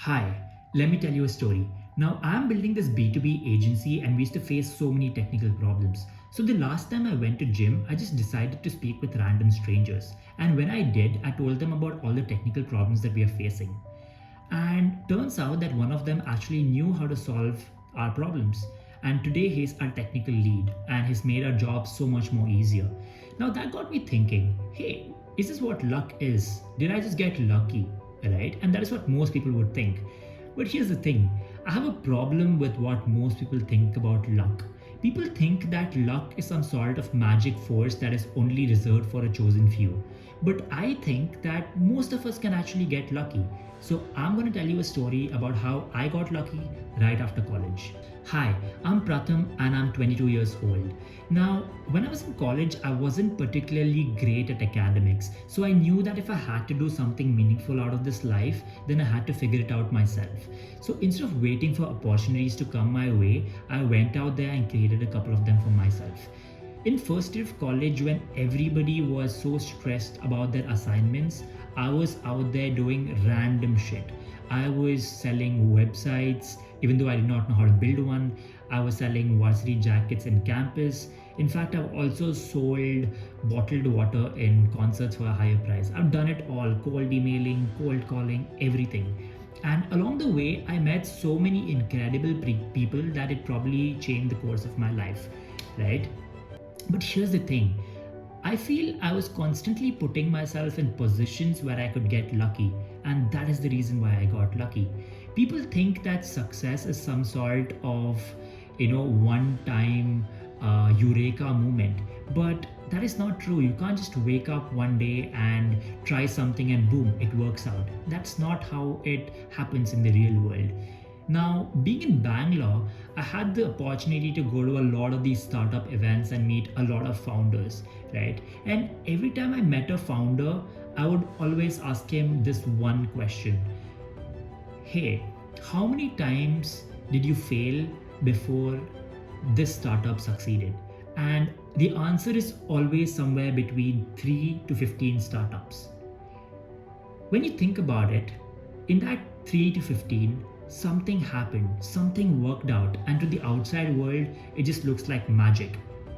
Hi, let me tell you a story. Now, I'm building this B2B agency and we used to face so many technical problems. So, the last time I went to gym, I just decided to speak with random strangers. And when I did, I told them about all the technical problems that we are facing. And turns out that one of them actually knew how to solve our problems. And today he's our technical lead and he's made our job so much more easier. Now that got me thinking, hey, is this what luck is? Did I just get lucky? Right? And that is what most people would think. But here's the thing, I have a problem with what most people think about luck. People think that luck is some sort of magic force that is only reserved for a chosen few. But I think that most of us can actually get lucky. So I'm going to tell you a story about how I got lucky right after college. Hi, I'm Pratham and I'm 22 years old. Now, when I was in college, I wasn't particularly great at academics. So I knew that if I had to do something meaningful out of this life, then I had to figure it out myself. So instead of waiting for opportunities to come my way, I went out there and created a couple of them for myself. In first year of college, when everybody was so stressed about their assignments, I was out there doing random shit. I was selling websites, even though I did not know how to build one. I was selling varsity jackets in campus. In fact, I've also sold bottled water in concerts for a higher price. I've done it all: cold emailing, cold calling, everything. And along the way, I met so many incredible people that it probably changed the course of my life, right? But here's the thing, I feel I was constantly putting myself in positions where I could get lucky, and that is the reason why I got lucky. People think that success is some sort of, one time eureka moment, but that is not true. You can't just wake up one day and try something and boom, it works out. That's not how it happens in the real world. Now, being in Bangalore, I had the opportunity to go to a lot of these startup events and meet a lot of founders, right? And every time I met a founder, I would always ask him this one question: hey, how many times did you fail before this startup succeeded? And the answer is always somewhere between 3 to 15 startups. When you think about it, in that 3 to 15, something happened, something worked out, and to the outside world, it just looks like magic.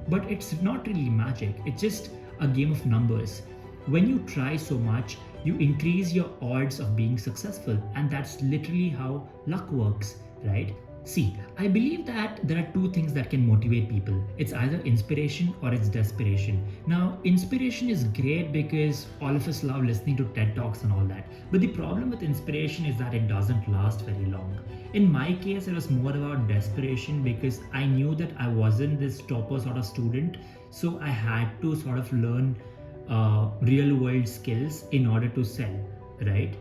But it's not really magic, it's just a game of numbers. When you try so much, you increase your odds of being successful, and that's literally how luck works, right? See, I believe that there are two things that can motivate people. It's either inspiration or it's desperation. Now, inspiration is great because all of us love listening to TED Talks and all that. But the problem with inspiration is that it doesn't last very long. In my case, it was more about desperation because I knew that I wasn't this topper sort of student. So I had to sort of learn real world skills in order to sell, right?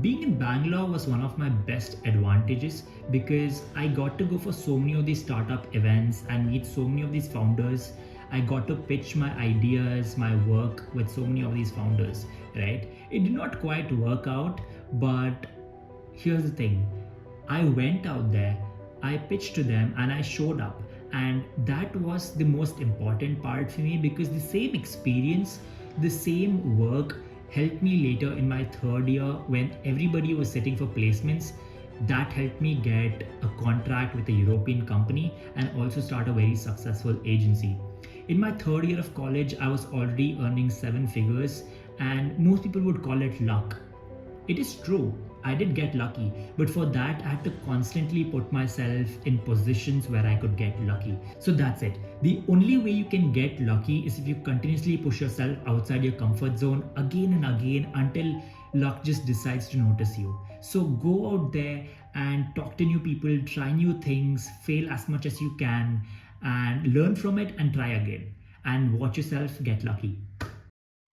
Being in Bangalore was one of my best advantages because I got to go for so many of these startup events and meet so many of these founders. I got to pitch my ideas, my work with so many of these founders, right? It did not quite work out, but here's the thing. I went out there, I pitched to them, and I showed up. And that was the most important part for me because the same experience, the same work helped me later in my third year when everybody was sitting for placements. That helped me get a contract with a European company and also start a very successful agency. In my third year of college, I was already earning 7 figures, and most people would call it luck. It is true, I did get lucky, but for that I had to constantly put myself in positions where I could get lucky. So that's it. The only way you can get lucky is if you continuously push yourself outside your comfort zone again and again until luck just decides to notice you. So go out there and talk to new people, try new things, fail as much as you can, and learn from it and try again. And watch yourself get lucky.